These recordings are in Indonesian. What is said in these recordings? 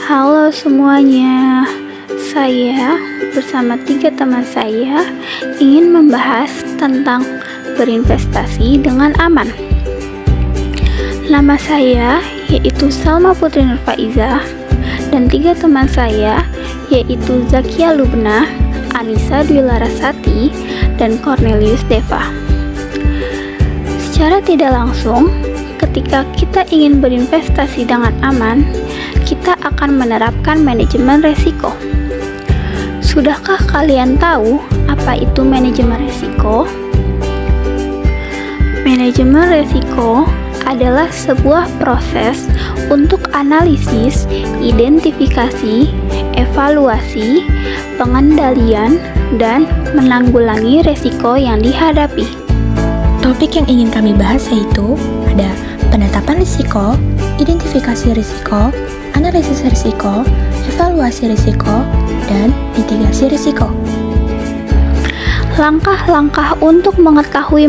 Halo semuanya, saya bersama 3 teman saya ingin membahas tentang berinvestasi dengan aman. Nama saya yaitu Salma Putri Nurfaiza dan 3 teman saya yaitu Zakia Lubna, Anissa Dwi Larasati, dan Cornelius Deva. Secara tidak langsung, ketika kita ingin berinvestasi dengan aman, kita akan menerapkan manajemen risiko. Sudahkah kalian tahu apa itu manajemen risiko? Manajemen risiko adalah sebuah proses untuk analisis, identifikasi, evaluasi, pengendalian, dan menanggulangi risiko yang dihadapi. Topik yang ingin kami bahas yaitu ada penetapan risiko, identifikasi risiko, analisis risiko, evaluasi risiko, dan mitigasi risiko. Langkah-langkah untuk mengetahui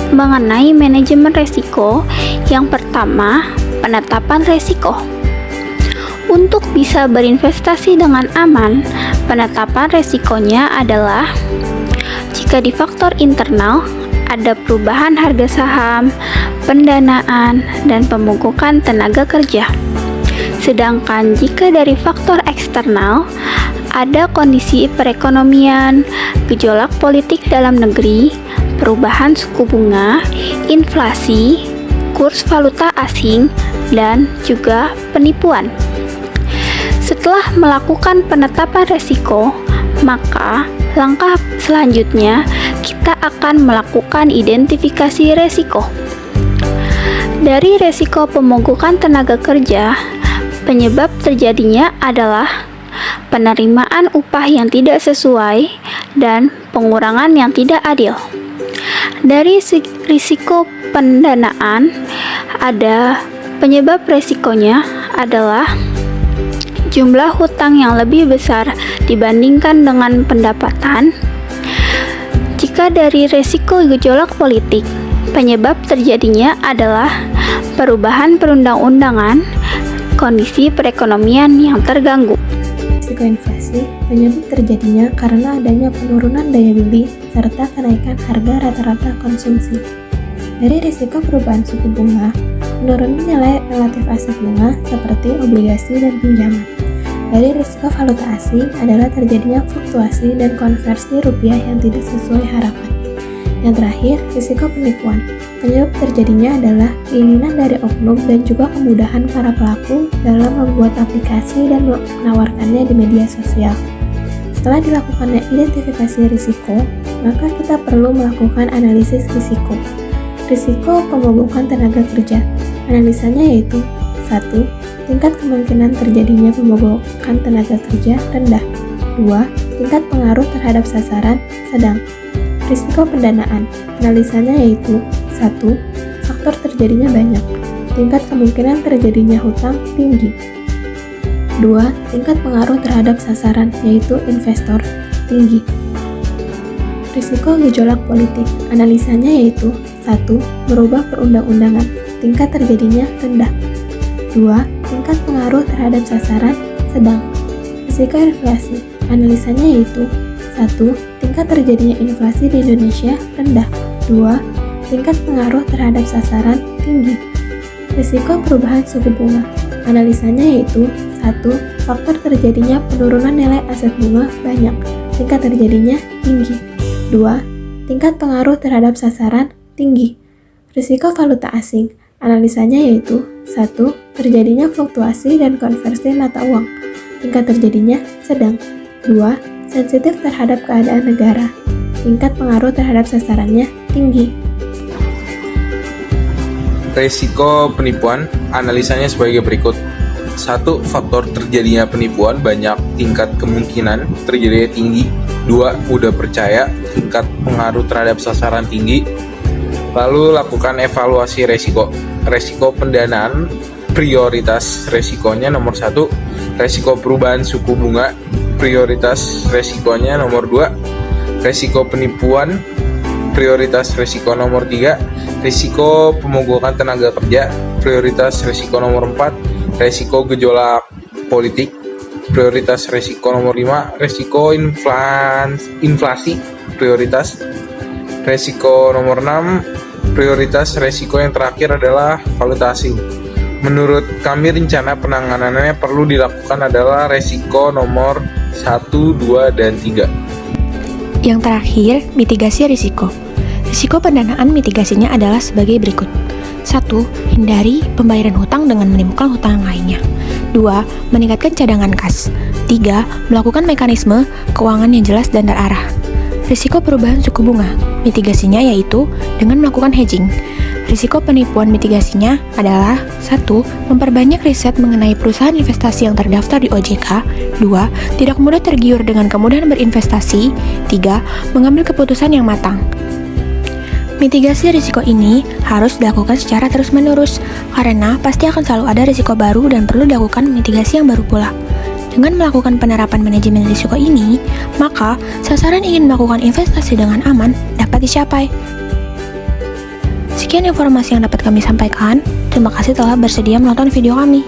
mengenai manajemen risiko. Yang pertama, penetapan risiko. Untuk bisa berinvestasi dengan aman, penetapan risikonya adalah jika di faktor internal ada perubahan harga saham, pendanaan, dan pemupukan tenaga kerja. Sedangkan jika dari faktor eksternal, ada kondisi perekonomian, gejolak politik dalam negeri, perubahan suku bunga, inflasi, kurs valuta asing, dan juga penipuan. Setelah melakukan penetapan risiko, maka langkah selanjutnya kita akan melakukan identifikasi risiko. Dari risiko pemogokan tenaga kerja, penyebab terjadinya adalah penerimaan upah yang tidak sesuai dan pengurangan yang tidak adil. Dari risiko pendanaan, ada penyebab risikonya adalah jumlah hutang yang lebih besar dibandingkan dengan pendapatan. Jika dari risiko gejolak politik, penyebab terjadinya adalah perubahan perundang-undangan, kondisi perekonomian yang terganggu. Risiko inflasi, penyebab terjadinya karena adanya penurunan daya beli serta kenaikan harga rata-rata konsumsi. Dari risiko perubahan suku bunga, menurunnya nilai relatif aset bunga seperti obligasi dan pinjaman. Dari risiko valuta asing adalah terjadinya fluktuasi dan konversi rupiah yang tidak sesuai harapan. Yang terakhir, risiko penipuan. Penyebab terjadinya adalah keinginan dari oknum dan juga kemudahan para pelaku dalam membuat aplikasi dan menawarkannya di media sosial. Setelah dilakukannya identifikasi risiko, maka kita perlu melakukan analisis risiko. Risiko pemogokan tenaga kerja. Analisanya yaitu 1. Tingkat kemungkinan terjadinya pemogokan tenaga kerja rendah. 2. Tingkat pengaruh terhadap sasaran sedang. Risiko pendanaan. Analisanya yaitu 1. Faktor terjadinya banyak. Tingkat kemungkinan terjadinya hutang tinggi. 2. Tingkat pengaruh terhadap sasaran yaitu investor tinggi. Risiko gejolak politik. Analisanya yaitu 1. Merubah perundang-undangan. Tingkat terjadinya rendah. 2. Tingkat pengaruh terhadap sasaran sedang. Risiko inflasi. Analisanya yaitu 1. Tingkat terjadinya inflasi di Indonesia rendah. 2. Tingkat pengaruh terhadap sasaran tinggi. Risiko perubahan suku bunga. Analisanya yaitu 1. Faktor terjadinya penurunan nilai aset bunga banyak. Tingkat terjadinya tinggi. 2. Tingkat pengaruh terhadap sasaran tinggi. Risiko valuta asing. Analisanya yaitu 1. Terjadinya fluktuasi dan konversi mata uang. Tingkat terjadinya sedang. 2. Sensitif terhadap keadaan negara. Tingkat pengaruh terhadap sasarannya tinggi. Risiko penipuan, analisanya sebagai berikut. 1. Faktor terjadinya penipuan banyak, tingkat kemungkinan terjadinya tinggi. 2. Mudah percaya, tingkat pengaruh terhadap sasaran tinggi. Lalu lakukan evaluasi risiko. Risiko pendanaan, prioritas risikonya nomor 1. Risiko perubahan suku bunga, prioritas risikonya nomor 2. Risiko penipuan, prioritas risiko nomor 3. Risiko pemogokan tenaga kerja, prioritas risiko nomor 4. Risiko gejolak politik. Prioritas resiko nomor 5, resiko inflasi prioritas. Resiko nomor 6, prioritas resiko yang terakhir adalah valuta asing. Menurut kami rencana penanganannya perlu dilakukan adalah resiko nomor 1, 2, dan 3. Yang terakhir, mitigasi risiko. Risiko pendanaan mitigasinya adalah sebagai berikut. 1. Hindari pembayaran hutang dengan menimbulkan hutang lainnya. 2. Meningkatkan cadangan kas. 3. Melakukan mekanisme keuangan yang jelas dan terarah. Risiko perubahan suku bunga. Mitigasinya yaitu dengan melakukan hedging. Risiko penipuan mitigasinya adalah 1. Memperbanyak riset mengenai perusahaan investasi yang terdaftar di OJK. 2. Tidak mudah tergiur dengan kemudahan berinvestasi. 3. Mengambil keputusan yang matang. Mitigasi risiko ini harus dilakukan secara terus-menerus, karena pasti akan selalu ada risiko baru dan perlu dilakukan mitigasi yang baru pula. Dengan melakukan penerapan manajemen risiko ini, maka sasaran ingin melakukan investasi dengan aman dapat dicapai. Sekian informasi yang dapat kami sampaikan. Terima kasih telah bersedia menonton video kami.